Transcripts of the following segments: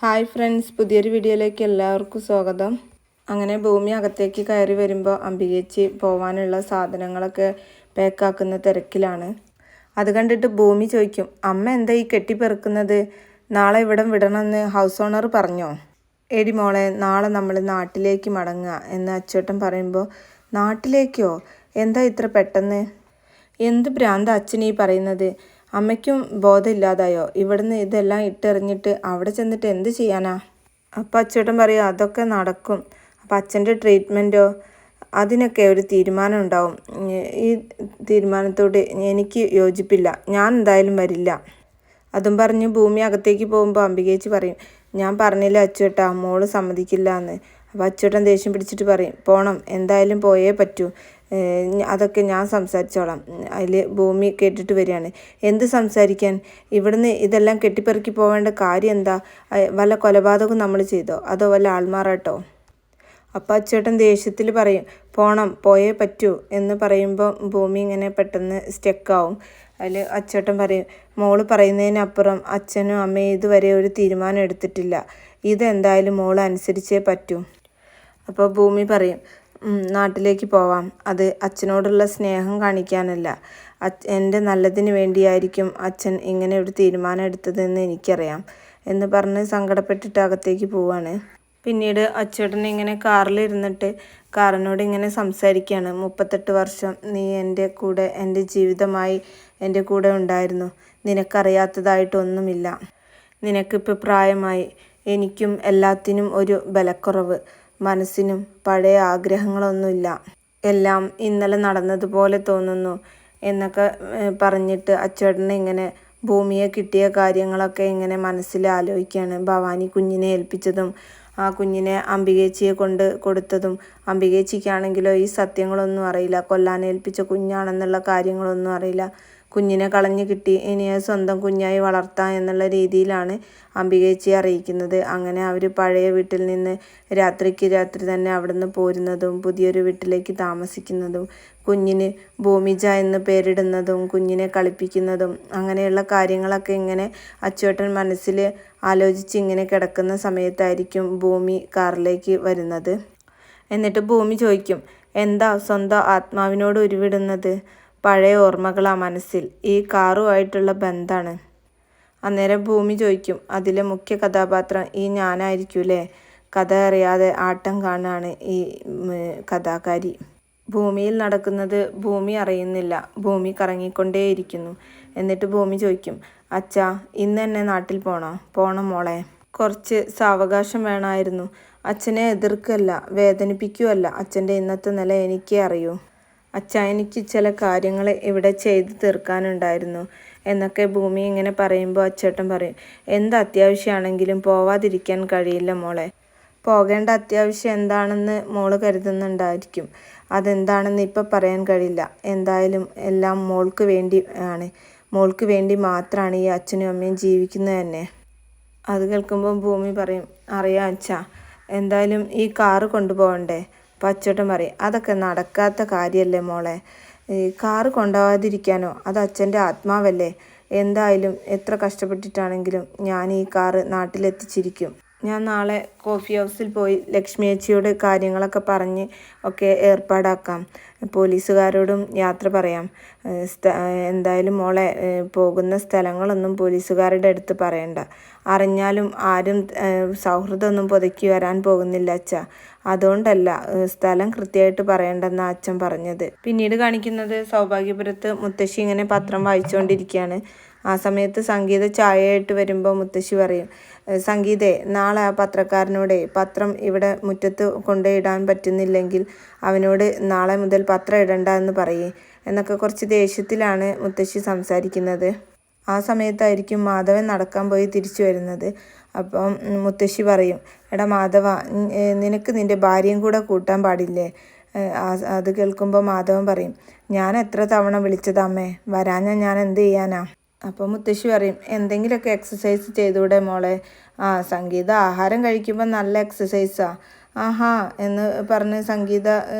Hi friends, പുതിയൊരു വീഡിയോയിലേക്ക് എല്ലാവർക്കും സ്വാഗതം. അങ്ങനെ ഭൂമി അകത്തേക്ക് കയറി വരുമ്പോൾ അംബികേച്ചി പോവാനുള്ള സാധനങ്ങളൊക്കെ പാക്കാക്കുന്ന തിരക്കിലാണ്. അത് കണ്ടിട്ട് ഭൂമി ചോദിക്കും, അമ്മ എന്താ ഈ കെട്ടിപ്പെറുക്കുന്നത്? നാളെ ഇവിടം വിടണമെന്ന് ഹൗസ് ഓണർ പറഞ്ഞോ? എടി മോളെ, നാളെ നമ്മൾ നാട്ടിലേക്ക് മടങ്ങുക എന്ന് അച്ചോട്ടൻ പറയുമ്പോൾ, നാട്ടിലേക്കോ? എന്താ ഇത്ര പെട്ടെന്ന്? എന്ത് ഭ്രാന്ത അച്ഛൻ ഈ പറയുന്നത്? അമ്മയ്ക്കും ബോധമില്ലാതായോ? ഇവിടുന്ന് ഇതെല്ലാം ഇട്ടെറിഞ്ഞിട്ട് അവിടെ ചെന്നിട്ട് എന്ത് ചെയ്യാനാ? അപ്പം അച്ചേട്ടൻ പറയും, അതൊക്കെ നടക്കും. അപ്പം അച്ഛൻ്റെ ട്രീറ്റ്മെൻറ്റോ? അതിനൊക്കെ ഒരു തീരുമാനം ഉണ്ടാവും. ഈ തീരുമാനത്തോട് എനിക്ക് യോജിപ്പില്ല. ഞാൻ എന്തായാലും വരില്ല. അതും പറഞ്ഞ് ഭൂമി അകത്തേക്ക് പോകുമ്പോൾ അംബികേച്ചി പറയും, ഞാൻ പറഞ്ഞില്ല അച്ചേട്ടാ, മോള് സമ്മതിക്കില്ല എന്ന്. അപ്പോൾ അച്ചേട്ടൻ ദേഷ്യം പിടിച്ചിട്ട് പറയും, പോണം, എന്തായാലും പോയേ പറ്റൂ, അതൊക്കെ ഞാൻ സംസാരിച്ചോളാം. അതിൽ ഭൂമി കേട്ടിട്ട് വരികയാണ്, എന്ത് സംസാരിക്കാൻ? ഇവിടുന്ന് ഇതെല്ലാം കെട്ടിപ്പെറുക്കി പോവേണ്ട കാര്യം എന്താ? വല്ല കൊലപാതകവും നമ്മൾ ചെയ്തോ, അതോ വല്ല ആൾമാറാട്ടോ? അപ്പം അച്ചേട്ടൻ ദേഷ്യത്തിൽ പറയും, പോണം, പോയേ പറ്റൂ എന്ന് പറയുമ്പോൾ ഭൂമി ഇങ്ങനെ പെട്ടെന്ന് സ്റ്റക്കാവും. അതിൽ അച്ചേട്ടൻ പറയും, മോള് പറയുന്നതിനപ്പുറം അച്ഛനും അമ്മയും ഇതുവരെ ഒരു തീരുമാനം എടുത്തിട്ടില്ല. ഇതെന്തായാലും മോള് അനുസരിച്ചേ പറ്റൂ. അപ്പോൾ ഭൂമി പറയും, നാട്ടിലേക്ക് പോവാം. അത് അച്ഛനോടുള്ള സ്നേഹം കാണിക്കാനല്ല, എൻ്റെ നല്ലതിന് വേണ്ടിയായിരിക്കും അച്ഛൻ ഇങ്ങനെ ഒരു തീരുമാനം എടുത്തതെന്ന് എനിക്കറിയാം എന്ന് പറഞ്ഞ് സങ്കടപ്പെട്ടിട്ട് അകത്തേക്ക് പോവാണ്. പിന്നീട് അച്ചേട്ടൻ ഇങ്ങനെ കാറിലിരുന്നിട്ട് കാറിനോട് ഇങ്ങനെ സംസാരിക്കുകയാണ്, 38 വർഷം നീ എൻ്റെ കൂടെ, എൻ്റെ ജീവിതമായി എൻ്റെ കൂടെ ഉണ്ടായിരുന്നു. നിനക്കറിയാത്തതായിട്ടൊന്നുമില്ല. നിനക്കിപ്പോൾ പ്രായമായി. എനിക്കും എല്ലാത്തിനും ഒരു ബലക്കുറവ്, മനസ്സിനും പഴയ ആഗ്രഹങ്ങളൊന്നുമില്ല. എല്ലാം ഇന്നലെ നടന്നതുപോലെ തോന്നുന്നു എന്നൊക്കെ പറഞ്ഞിട്ട് അച്ചേട്ടനെ ഇങ്ങനെ ഭൂമിയെ കിട്ടിയ കാര്യങ്ങളൊക്കെ ഇങ്ങനെ മനസ്സിൽ ആലോചിക്കുകയാണ്. ഭവാനി കുഞ്ഞിനെ ഏൽപ്പിച്ചതും ആ കുഞ്ഞിനെ അംബികേച്ചിയെ കൊണ്ട് കൊടുത്തതും, അംബികേച്ചിക്കാണെങ്കിലോ ഈ സത്യങ്ങളൊന്നും അറിയില്ല, കൊല്ലാനേൽപ്പിച്ച കുഞ്ഞാണെന്നുള്ള കാര്യങ്ങളൊന്നും അറിയില്ല. കുഞ്ഞിനെ കളഞ്ഞു കിട്ടി, ഇനി സ്വന്തം കുഞ്ഞായി വളർത്താം എന്നുള്ള രീതിയിലാണ് അംബികേച്ചിയെ അറിയിക്കുന്നത്. അങ്ങനെ അവർ പഴയ വീട്ടിൽ നിന്ന് രാത്രിക്ക് രാത്രി തന്നെ അവിടെ നിന്ന് പോരുന്നതും പുതിയൊരു വീട്ടിലേക്ക് താമസിക്കുന്നതും കുഞ്ഞിന് ഭൂമിജ എന്ന് പേരിടുന്നതും കുഞ്ഞിനെ കളിപ്പിക്കുന്നതും അങ്ങനെയുള്ള കാര്യങ്ങളൊക്കെ ഇങ്ങനെ അച്ചേട്ടൻ മനസ്സിൽ ആലോചിച്ച് ഇങ്ങനെ കിടക്കുന്ന സമയത്തായിരിക്കും ഭൂമി കാറിലേക്ക് വരുന്നത്. എന്നിട്ട് ഭൂമി ചോദിക്കും, എന്താ സ്വന്തം ആത്മാവിനോട് ഉരുവിടുന്നത്? പഴയ ഓർമ്മകളാ മനസ്സിൽ, ഈ കാറുമായിട്ടുള്ള ബന്ധമാണ്. അന്നേരം ഭൂമി ചോദിക്കും, അതിലെ മുഖ്യ കഥാപാത്രം ഈ ഞാനായിരിക്കൂലേ? കഥ അറിയാതെ ആട്ടം കാണാണ് ഈ കഥാകാരി. ഭൂമിയിൽ നടക്കുന്നത് ഭൂമി അറിയുന്നില്ല. ഭൂമി കറങ്ങിക്കൊണ്ടേയിരിക്കുന്നു. എന്നിട്ട് ഭൂമി ചോദിക്കും, അച്ഛാ, ഇന്ന് തന്നെ നാട്ടിൽ പോണം മോളെ. കുറച്ച് സാവകാശം വേണമായിരുന്നു. അച്ഛനെ എതിർക്കല്ല, വേദനിപ്പിക്കുകയല്ല. അച്ഛൻ്റെ ഇന്നത്തെ നില എനിക്കേ അറിയൂ. അച്ഛാ, എനിക്ക് ചില കാര്യങ്ങൾ ഇവിടെ ചെയ്തു തീർക്കാനുണ്ടായിരുന്നു എന്നൊക്കെ ഭൂമി ഇങ്ങനെ പറയുമ്പോൾ അച്ചേട്ടൻ പറയും, എന്ത് അത്യാവശ്യമാണെങ്കിലും പോവാതിരിക്കാൻ കഴിയില്ല മോളെ. പോകേണ്ട അത്യാവശ്യം എന്താണെന്ന് മോള് കരുതുന്നുണ്ടായിരിക്കും. അതെന്താണെന്ന് ഇപ്പം പറയാൻ കഴിയില്ല. എന്തായാലും എല്ലാം മോൾക്ക് വേണ്ടി ആണ്. മോൾക്ക് വേണ്ടി മാത്രമാണ് ഈ അച്ഛനും അമ്മയും ജീവിക്കുന്നത് തന്നെ. അത് കേൾക്കുമ്പോൾ ഭൂമി പറയും, അറിയാം അച്ഛാ, എന്തായാലും ഈ കാറ് കൊണ്ടുപോകണ്ടേ? അപ്പം അച്ചേട്ടൻ പറയും, അതൊക്കെ നടക്കാത്ത കാര്യമല്ലേ മോളെ. ഈ കാറ് കൊണ്ടുപോകാതിരിക്കാനോ? അത് അച്ഛൻ്റെ ആത്മാവല്ലേ. എന്തായാലും എത്ര കഷ്ടപ്പെട്ടിട്ടാണെങ്കിലും ഞാൻ ഈ കാറ് നാട്ടിലെത്തിച്ചിരിക്കും. ഞാൻ നാളെ കോഫി ഹൗസിൽ പോയി ലക്ഷ്മി ചേച്ചിയോട് കാര്യങ്ങളൊക്കെ പറഞ്ഞ് ഒക്കെ ഏർപ്പാടാക്കാം. പോലീസുകാരോടും യാത്ര പറയാം. എന്തായാലും മോളെ, പോകുന്ന സ്ഥലങ്ങളൊന്നും പോലീസുകാരുടെ അടുത്ത് പറയണ്ട. അറിഞ്ഞാലും ആരും സൗഹൃദമൊന്നും പുതുക്കി വരാൻ പോകുന്നില്ല അച്ഛാ. അതുകൊണ്ടല്ല സ്ഥലം കൃത്യമായിട്ട് പറയണ്ടെന്ന അച്ഛൻ പറഞ്ഞത്. പിന്നീട് കാണിക്കുന്നത് സൗഭാഗ്യപുരത്ത് മുത്തശ്ശി ഇങ്ങനെ പത്രം വായിച്ചുകൊണ്ടിരിക്കുകയാണ്. ആ സമയത്ത് സംഗീത ചായയായിട്ട് വരുമ്പോൾ മുത്തശ്ശി പറയും, സംഗീതേ, നാളെ ആ പത്രക്കാരനോട് പത്രം ഇവിടെ മുറ്റത്ത് കൊണ്ടുപോയിടാൻ പറ്റുന്നില്ലെങ്കിൽ അവനോട് നാളെ മുതൽ പത്രം ഇടണ്ട എന്ന് പറയേ എന്നൊക്കെ കുറച്ച് ദേഷ്യത്തിലാണ് മുത്തശ്ശി സംസാരിക്കുന്നത്. ആ സമയത്തായിരിക്കും മാധവൻ നടക്കാൻ പോയി തിരിച്ചു വരുന്നത്. അപ്പം മുത്തശ്ശി പറയും, എടാ മാധവ, നിനക്ക് നിൻ്റെ ഭാര്യയും കൂടെ കൂട്ടാൻ പാടില്ലേ? അത് കേൾക്കുമ്പോൾ മാധവൻ പറയും, ഞാൻ എത്ര തവണ വിളിച്ചതാമ്മേ, വരാഞ്ഞാൽ ഞാൻ എന്ത് ചെയ്യാനാ? അപ്പോൾ മുത്തശ്ശി പറയും, എന്തെങ്കിലുമൊക്കെ എക്സസൈസ് ചെയ്തൂടെ മോളെ? സംഗീത ആഹാരം കഴിക്കുമ്പോൾ നല്ല എക്സസൈസാ. ആഹാ എന്ന് പറഞ്ഞ് സംഗീത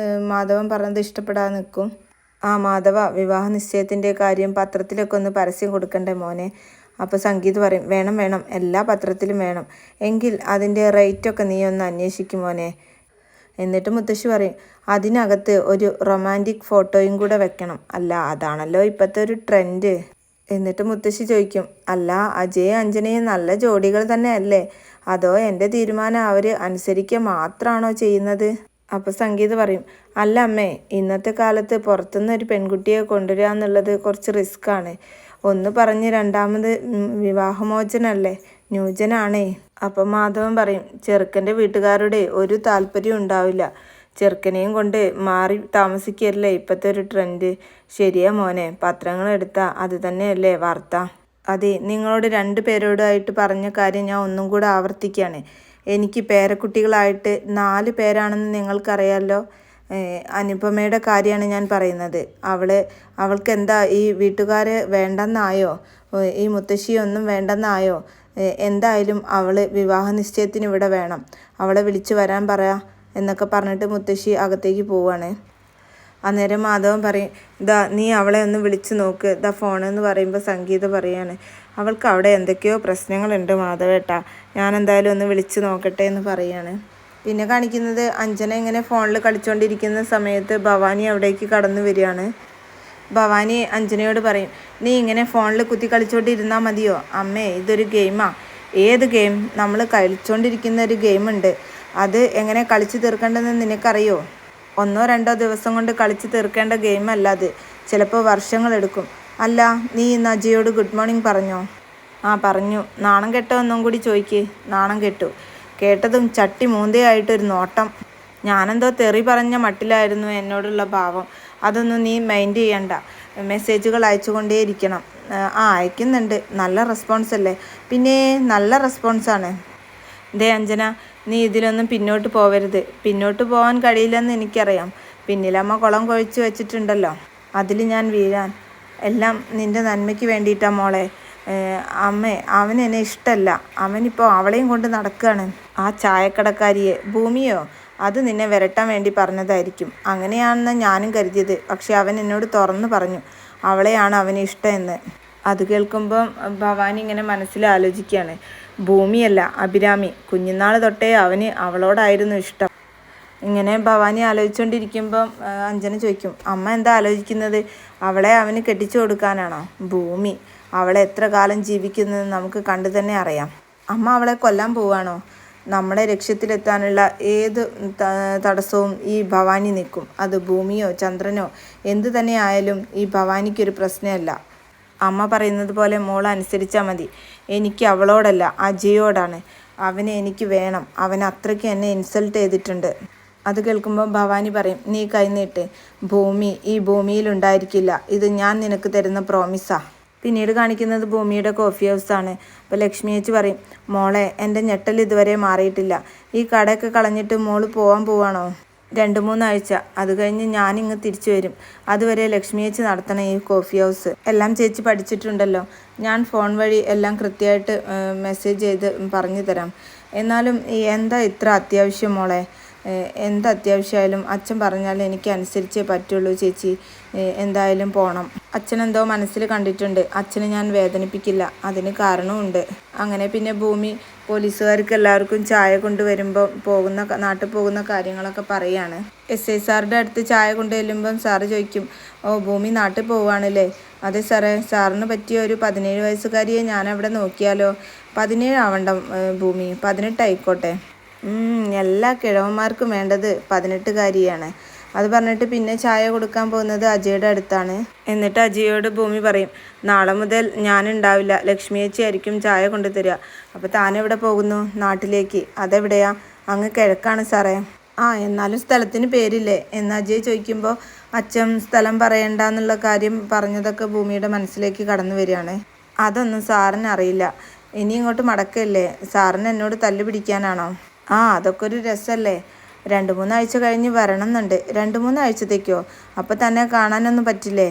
മാധവൻ പറഞ്ഞത് ഇഷ്ടപ്പെടാതെ നിൽക്കും. മാധവ, വിവാഹ നിശ്ചയത്തിൻ്റെ കാര്യം പത്രത്തിലൊക്കെ ഒന്ന് പരസ്യം കൊടുക്കണ്ടേ മോനെ? അപ്പോൾ സംഗീത് പറയും വേണം വേണം, എല്ലാ പത്രത്തിലും വേണം, എങ്കിൽ അതിൻ്റെ റേറ്റൊക്കെ നീ ഒന്ന് അന്വേഷിക്കുമോനെ. എന്നിട്ട് മുത്തശ്ശി പറയും അതിനകത്ത് ഒരു റൊമാൻറ്റിക് ഫോട്ടോയും കൂടെ വെക്കണം, അല്ല അതാണല്ലോ ഇപ്പോഴത്തെ ഒരു ട്രെൻഡ്. എന്നിട്ട് മുത്തശ്ശി ചോദിക്കും അല്ല അജയ് അഞ്ജനയും നല്ല ജോഡികൾ തന്നെ അല്ലേ, അതോ എൻ്റെ തീരുമാനം അവർ അനുസരിക്കുക മാത്രമാണോ ചെയ്യുന്നത്? അപ്പോൾ സംഗീത പറയും അല്ല അമ്മേ, ഇന്നത്തെ കാലത്ത് പുറത്തുനിന്ന് ഒരു പെൺകുട്ടിയെ കൊണ്ടുവരിക എന്നുള്ളത് കുറച്ച് റിസ്ക്കാണ്. ഒന്ന് പറഞ്ഞ് രണ്ടാമത് വിവാഹമോചനല്ലേ, ന്യൂജനാണേ. അപ്പം മാധവൻ പറയും ചെറുക്കൻ്റെ വീട്ടുകാരുടെ ഒരു താല്പര്യം ഉണ്ടാവില്ല, ചെറുക്കനെയും കൊണ്ട് മാറി താമസിക്കല്ലേ ഇപ്പോഴത്തെ ഒരു ട്രെൻഡ്. ശരിയാ മോനെ, പത്രങ്ങളെടുത്താൽ അത് തന്നെയല്ലേ വാർത്ത. അതെ, നിങ്ങളോട് 2 പേരോടായിട്ട് പറഞ്ഞ കാര്യം ഞാൻ ഒന്നും കൂടെ ആവർത്തിക്കുകയാണ്. എനിക്ക് പേരക്കുട്ടികളായിട്ട് 4 പേരാണെന്ന് നിങ്ങൾക്കറിയാമല്ലോ. അനുപമയുടെ കാര്യമാണ് ഞാൻ പറയുന്നത്. അവൾക്ക് എന്താ ഈ വീട്ടുകാരെ വേണ്ടെന്നായോ, ഈ മുത്തശ്ശിയൊന്നും വേണ്ടെന്നായോ? എന്തായാലും അവൾ വിവാഹ നിശ്ചയത്തിന് ഇവിടെ വേണം, അവളെ വിളിച്ചു വരാൻ പറയാ എന്നൊക്കെ പറഞ്ഞിട്ട് മുത്തശ്ശി അകത്തേക്ക് പോവാണ്. അന്നേരം മാധവൻ പറയും ഇതാ നീ അവളെ ഒന്ന് വിളിച്ചു നോക്ക്, ഇതാ ഫോണെന്ന് പറയുമ്പോൾ സംഗീത പറയാണ് അവൾക്ക് അവിടെ എന്തൊക്കെയോ പ്രശ്നങ്ങളുണ്ട് മാധവേട്ടാ, ഞാൻ എന്തായാലും ഒന്ന് വിളിച്ചു നോക്കട്ടെ എന്ന് പറയാണ്. പിന്നെ കാണിക്കുന്നത് അഞ്ജന ഇങ്ങനെ ഫോണിൽ കളിച്ചുകൊണ്ടിരിക്കുന്ന സമയത്ത് ഭവാനി അവിടേക്ക് കടന്നു വരികയാണ്. ഭവാനി അഞ്ജനയോട് പറയും നീ ഇങ്ങനെ ഫോണിൽ കുത്തി കളിച്ചുകൊണ്ടിരുന്നാൽ മതിയോ? അമ്മേ ഇതൊരു ഗെയിമാണ്. ഏത് ഗെയിം? നമ്മൾ കളിച്ചുകൊണ്ടിരിക്കുന്ന ഒരു ഗെയിമുണ്ട്, അത് എങ്ങനെ കളിച്ച് തീർക്കേണ്ടതെന്ന് നിനക്കറിയോ? 1-2 ദിവസം കൊണ്ട് കളിച്ച് തീർക്കേണ്ട ഗെയിമല്ല അത്, ചിലപ്പോൾ വർഷങ്ങളെടുക്കും. അല്ല നീ ഇന്ന് അജയോട് ഗുഡ് മോർണിംഗ് പറഞ്ഞോ? ആ പറഞ്ഞു. നാണം കെട്ടോ ഒന്നും കൂടി ചോദിക്ക്. നാണം കെട്ടു. കേട്ടതും ചട്ടി മൂന്തയായിട്ടൊരു നോട്ടം. ഞാനെന്തോ തെറി പറഞ്ഞ മട്ടിലായിരുന്നു എന്നോടുള്ള ഭാവം. അതൊന്നും നീ മൈൻഡ് ചെയ്യണ്ട, മെസ്സേജുകൾ അയച്ചുകൊണ്ടേയിരിക്കണം. അയക്കുന്നുണ്ട്, നല്ല റെസ്പോൺസ് അല്ലേ? പിന്നെ നല്ല റെസ്പോൺസാണ്. ദേ അഞ്ജന, നീ ഇതിലൊന്നും പിന്നോട്ട് പോവരുത്. പിന്നോട്ട് പോകാൻ കഴിയില്ലെന്ന് എനിക്കറിയാം. പിന്നിലമ്മ കുളം കുഴിച്ച് വെച്ചിട്ടുണ്ടല്ലോ, അതിൽ ഞാൻ വീഴാൻ. എല്ലാം നിൻ്റെ നന്മയ്ക്ക് വേണ്ടിയിട്ടാണ് മോളെ. അമ്മേ അവനെന്നെ ഇഷ്ടമല്ല, അവനിപ്പോൾ അവളെയും കൊണ്ട് നടക്കുകയാണ്. ആ ചായക്കടക്കാരിയെ ഭൂമിയോ, അത് നിന്നെ വിരട്ടാൻ വേണ്ടി പറഞ്ഞതായിരിക്കും. അങ്ങനെയാണെന്ന് ഞാനും കരുതിയത്. പക്ഷെ അവൻ എന്നോട് തുറന്നു പറഞ്ഞു അവളെയാണ് അവന് ഇഷ്ടമെന്ന്. അത് കേൾക്കുമ്പം ഭവാനി ഇങ്ങനെ മനസ്സിൽ ആലോചിക്കുകയാണ്, ഭൂമിയല്ല അഭിരാമി, കുഞ്ഞുനാൾ തൊട്ടേ അവന് അവളോടായിരുന്നു ഇഷ്ടം. ഇങ്ങനെ ഭവാനി ആലോചിച്ചുകൊണ്ടിരിക്കുമ്പം അഞ്ജന ചോദിക്കും അമ്മ എന്താ ആലോചിക്കുന്നത്? അവളെ അവന് കെട്ടിച്ചു കൊടുക്കാനാണോ? ഭൂമി, അവളെ എത്ര കാലം ജീവിക്കുന്നത് നമുക്ക് കണ്ടു തന്നെ അറിയാം. അമ്മ അവളെ കൊല്ലാൻ പോവാണോ? നമ്മളെ ലക്ഷ്യത്തിലെത്താനുള്ള ഏത് തടസ്സവും ഈ ഭവാനി നിൽക്കും. അത് ഭൂമിയോ ചന്ദ്രനോ എന്തു തന്നെ ആയാലും ഈ ഭവാനിക്കൊരു പ്രശ്നമല്ല. അമ്മ പറയുന്നത് പോലെ മോൾ അനുസരിച്ചാൽ മതി. എനിക്ക് അവളോടല്ല അജയോടാണ്. അവനെ എനിക്ക് വേണം. അവൻ അത്രയ്ക്ക് എന്നെ ഇൻസൾട്ട് ചെയ്തിട്ടുണ്ട്. അത് കേൾക്കുമ്പോൾ ഭവാനി പറയും നീ കൈനീട്ട്, ഭൂമി ഈ ഭൂമിയിലുണ്ടായിരിക്കില്ല. ഇത് ഞാൻ നിനക്ക് തരുന്ന പ്രോമിസാ. പിന്നീട് കാണിക്കുന്നത് ഭൂമിയുടെ കോഫി ഹൗസാണ്. അപ്പോൾ ലക്ഷ്മി ചേച്ചി പറയും മോളെ എൻ്റെ ഞെട്ടൽ ഇതുവരെ മാറിയിട്ടില്ല. ഈ കടയൊക്കെ കളഞ്ഞിട്ട് മോള് പോകാൻ പോവാണോ? 2-3 ആഴ്ച, അത് കഴിഞ്ഞ് ഞാനിങ്ങ് തിരിച്ചു വരും. അതുവരെ ലക്ഷ്മി ചേച്ചി നടത്തണം ഈ കോഫി ഹൗസ്. എല്ലാം ചേച്ചി പഠിച്ചിട്ടുണ്ടല്ലോ, ഞാൻ ഫോൺ വഴി എല്ലാം കൃത്യമായിട്ട് മെസ്സേജ് ചെയ്ത് പറഞ്ഞു തരാം. എന്നാലും എന്താ ഇത്ര അത്യാവശ്യം മോളെ? എന്ത് അത്യാവശ്യമായാലും അച്ഛൻ പറഞ്ഞാൽ എനിക്ക് അനുസരിച്ചേ പറ്റുള്ളൂ ചേച്ചി. എന്തായാലും പോകണം. അച്ഛനെന്തോ മനസ്സിൽ കണ്ടിട്ടുണ്ട്. അച്ഛനെ ഞാൻ വേദനിപ്പിക്കില്ല, അതിന് കാരണമുണ്ട്. അങ്ങനെ പിന്നെ ഭൂമി പോലീസുകാർക്ക് എല്ലാവർക്കും ചായ കൊണ്ടുവരുമ്പോൾ നാട്ടിൽ പോകുന്ന കാര്യങ്ങളൊക്കെ പറയാണ്. SI സാറിൻ്റെ അടുത്ത് ചായ കൊണ്ടുവരുമ്പം സാറ് ചോദിക്കും ഓ ഭൂമി നാട്ടിൽ പോവുകയാണല്ലേ? അതെ സാറേ, സാറിന് പറ്റിയ ഒരു 17 വയസ്സുകാരിയെ ഞാനവിടെ നോക്കിയാലോ? 17 ആവണ്ട ഭൂമി, 18 ആയിക്കോട്ടെ. എല്ലാ കിഴവന്മാർക്കും വേണ്ടത് 18കാരിയാണ്. അത് പറഞ്ഞിട്ട് പിന്നെ ചായ കൊടുക്കാൻ പോകുന്നത് അജയുടെ അടുത്താണ്. എന്നിട്ട് അജയോട് ഭൂമി പറയും നാളെ മുതൽ ഞാനുണ്ടാവില്ല, ലക്ഷ്മി ചേച്ചി ആയിരിക്കും ചായ കൊണ്ടുതരിക. അപ്പോൾ താനെവിടെ പോകുന്നു? നാട്ടിലേക്ക്. അതെവിടെയാ? അങ്ങ് കിഴക്കാണ് സാറേ. എന്നാലും സ്ഥലത്തിന് പേരില്ലേ എന്ന് അജയ് ചോദിക്കുമ്പോൾ അച്ഛൻ സ്ഥലം പറയണ്ട എന്നുള്ള കാര്യം പറഞ്ഞതൊക്കെ ഭൂമിയുടെ മനസ്സിലേക്ക് കടന്നു വരികയാണ്. അതൊന്നും സാറിന് അറിയില്ല. ഇനി ഇങ്ങോട്ട് മടക്കല്ലേ? സാറിന് എന്നോട് തല്ലു പിടിക്കാനാണോ? അതൊക്കെ ഒരു രസമല്ലേ? 2-3 ആഴ്ച കഴിഞ്ഞ് വരണമെന്നുണ്ട്. 2-3 ആഴ്ചത്തേക്കോ? അപ്പോൾ തന്നെ കാണാനൊന്നും പറ്റില്ലേ?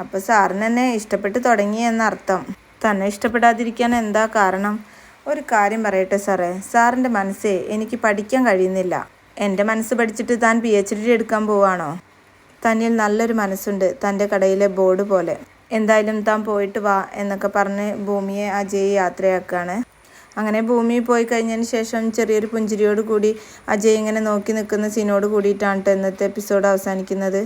അപ്പോൾ സാറിന് എന്നെ ഇഷ്ടപ്പെട്ട് തുടങ്ങിയെന്നർത്ഥം. തന്നെ ഇഷ്ടപ്പെടാതിരിക്കാൻ എന്താ കാരണം? ഒരു കാര്യം പറയട്ടെ സാറേ, സാറിൻ്റെ മനസ്സേ എനിക്ക് പഠിക്കാൻ കഴിയുന്നില്ല. എൻ്റെ മനസ്സ് പഠിച്ചിട്ട് താൻ PhD എടുക്കാൻ പോവാണോ? തന്നിൽ നല്ലൊരു മനസ്സുണ്ട്, തൻ്റെ കടയിലെ ബോർഡ് പോലെ. എന്തായാലും താൻ പോയിട്ട് വാ എന്നൊക്കെ പറഞ്ഞ് ഭൂമിയെ അജയ് യാത്രയാക്കുകയാണ്. അങ്ങനെ ഭൂമി പോയി കഴിഞ്ഞതിന് ശേഷം ചെറിയൊരു പുഞ്ചിരിയോട് കൂടി അജയ് ഇങ്ങനെ നോക്കി നിൽക്കുന്ന സീനോട് കൂടിയിട്ടാണ് ഇന്നത്തെ എപ്പിസോഡ് അവസാനിക്കുന്നത്.